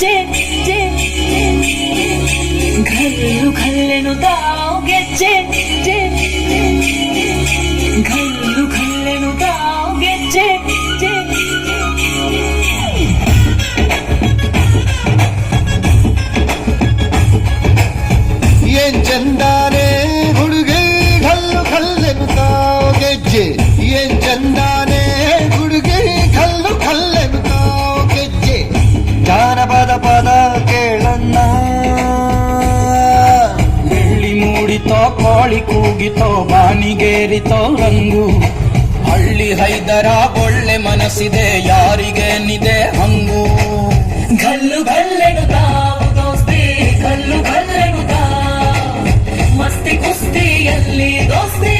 ಗೆಜ್ಜೆ ಘಲ್ಲು ಘಲ್ಲೆನು ತಾವು ಗೆಜ್ಜೆ ಘಲ್ಲು ಘಲ್ಲೆನು ತಾವು ಗೆಜ್ಜೆ ಏನ್ ಚಂದಾನೆ ಹುಡುಗಿ ಘಲ್ಲು ಘಲ್ಲೆನು ತಾವು ಗೆಜ್ಜೆ ಏನ್ ಚಂದಾನೆ ಹುಡುಗಿ ಘಲ್ಲು ಘಲ್ಲೆನು ತಾವು ಗೆಜ್ಜೆ ಜಾನಪದ ಪದ ಕೇಳಣ್ಣ ಬೆಳ್ಳಿ ಮೂಡಿತೋ ಕೋಳಿ ಕೂಗಿತೋ ಬಾನಿಗೇರಿತೋ ರಂಗು ಹಳ್ಳಿ ಹೈದರ ಒಳ್ಳೆ ಮನಸ್ಸಿದೆ ಯಾರಿಗೇನಿದೆ ಹಂಗು ಘಲ್ಲು ಘಲ್ಲೆನು ತಾವು ದೋಸ್ತಿ ಘಲ್ಲು ಘಲ್ಲೆನು ತಾವು ಮಸ್ತಿ ಕುಸ್ತಿಯಲ್ಲಿ ದೋಸ್ತಿ